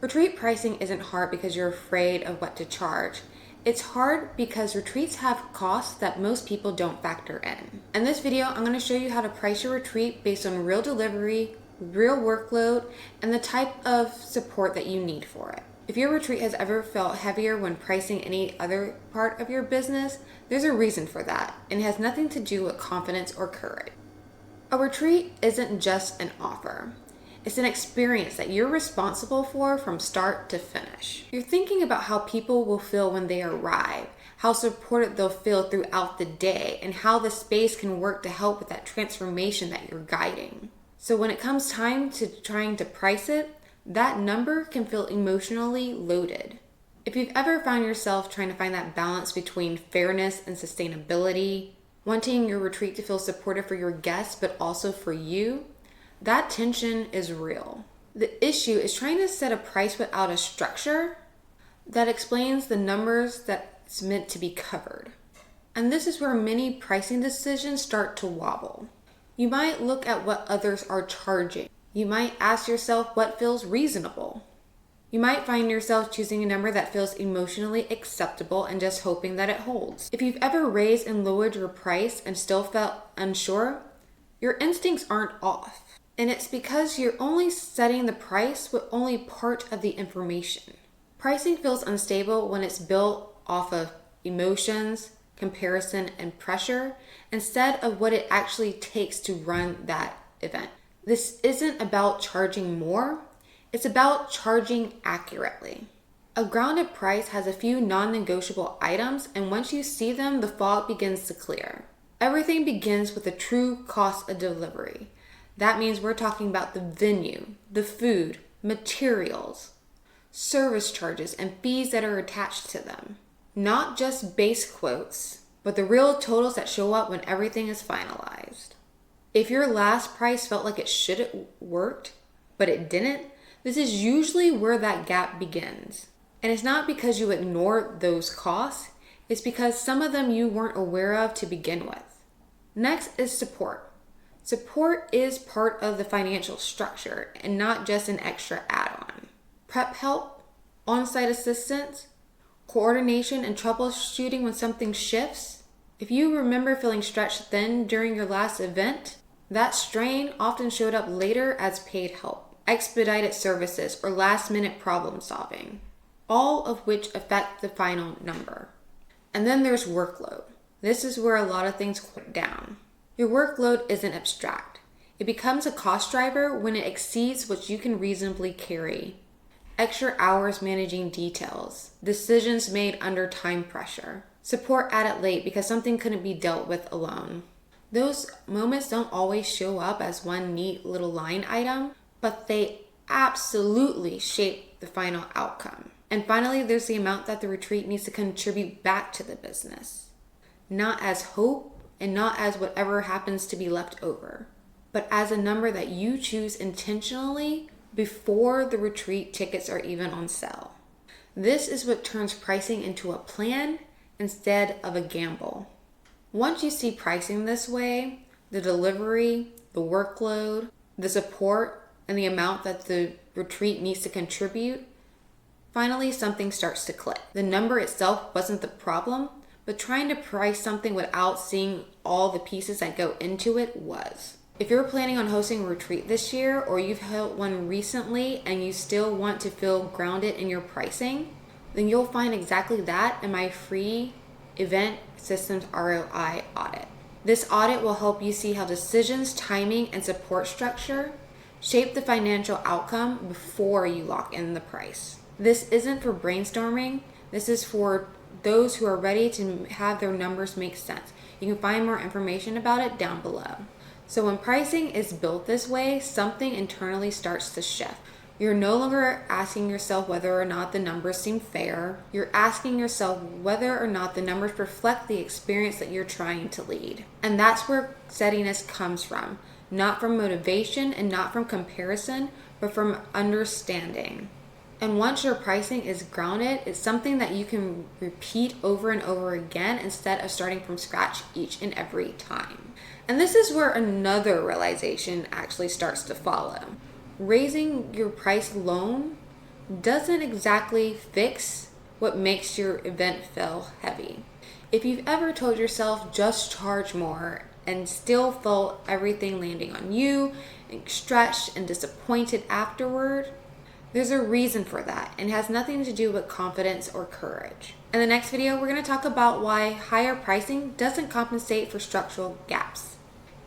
Retreat pricing isn't hard because you're afraid of what to charge. It's hard because retreats have costs that most people don't factor in. In this video, I'm going to show you how to price your retreat based on real delivery, real workload, and the type of support that you need for it. If your retreat has ever felt heavier when pricing any other part of your business, there's a reason for that, and it has nothing to do with confidence or courage. A retreat isn't just an offer. It's an experience that you're responsible for from start to finish. You're thinking about how people will feel when they arrive, how supported they'll feel throughout the day, and how the space can work to help with that transformation that you're guiding. So when it comes time to trying to price it, that number can feel emotionally loaded. If you've ever found yourself trying to find that balance between fairness and sustainability, wanting your retreat to feel supportive for your guests but also for you, that tension is real. The issue is trying to set a price without a structure that explains the numbers that's meant to be covered. And this is where many pricing decisions start to wobble. You might look at what others are charging. You might ask yourself what feels reasonable. You might find yourself choosing a number that feels emotionally acceptable and just hoping that it holds. If you've ever raised and lowered your price and still felt unsure, your instincts aren't off. And it's because you're only setting the price with only part of the information. Pricing feels unstable when it's built off of emotions, comparison, and pressure instead of what it actually takes to run that event. This isn't about charging more, it's about charging accurately. A grounded price has a few non-negotiable items, and once you see them, the fog begins to clear. Everything begins with the true cost of delivery. That means we're talking about the venue, the food, materials, service charges, and fees that are attached to them. Not just base quotes, but the real totals that show up when everything is finalized. If your last price felt like it should have worked, but it didn't, this is usually where that gap begins. And it's not because you ignored those costs, it's because some of them you weren't aware of to begin with. Next is support. Support is part of the financial structure and not just an extra add-on. Prep help, on-site assistance, coordination and troubleshooting when something shifts. If you remember feeling stretched thin during your last event, that strain often showed up later as paid help, expedited services, or last-minute problem solving, all of which affect the final number. And then there's workload. This is where a lot of things go down. Your workload isn't abstract. It becomes a cost driver when it exceeds what you can reasonably carry. Extra hours managing details, decisions made under time pressure, support added late because something couldn't be dealt with alone. Those moments don't always show up as one neat little line item, but they absolutely shape the final outcome. And finally, there's the amount that the retreat needs to contribute back to the business. Not as hope, and not as whatever happens to be left over, but as a number that you choose intentionally before the retreat tickets are even on sale. This is what turns pricing into a plan instead of a gamble. Once you see pricing this way, the delivery, the workload, the support, and the amount that the retreat needs to contribute, finally something starts to click. The number itself wasn't the problem, but trying to price something without seeing all the pieces that go into it was. If you're planning on hosting a retreat this year, or you've held one recently and you still want to feel grounded in your pricing, then you'll find exactly that in my free Event Systems ROI audit. This audit will help you see how decisions, timing, and support structure shape the financial outcome before you lock in the price. This isn't for brainstorming, this is for those who are ready to have their numbers make sense. You can find more information about it down below. So when pricing is built this way, something internally starts to shift. You're no longer asking yourself whether or not the numbers seem fair. You're asking yourself whether or not the numbers reflect the experience that you're trying to lead. And that's where steadiness comes from. Not from motivation and not from comparison, but from understanding. And once your pricing is grounded, it's something that you can repeat over and over again instead of starting from scratch each and every time. And this is where another realization actually starts to follow. Raising your price alone doesn't exactly fix what makes your event feel heavy. If you've ever told yourself just charge more and still felt everything landing on you and stretched and disappointed afterward, there's a reason for that, and it has nothing to do with confidence or courage. In the next video, we're going to talk about why higher pricing doesn't compensate for structural gaps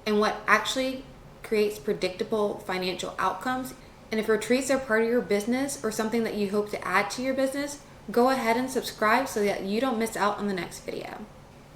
and what actually creates predictable financial outcomes. And if retreats are part of your business or something that you hope to add to your business, go ahead and subscribe so that you don't miss out on the next video.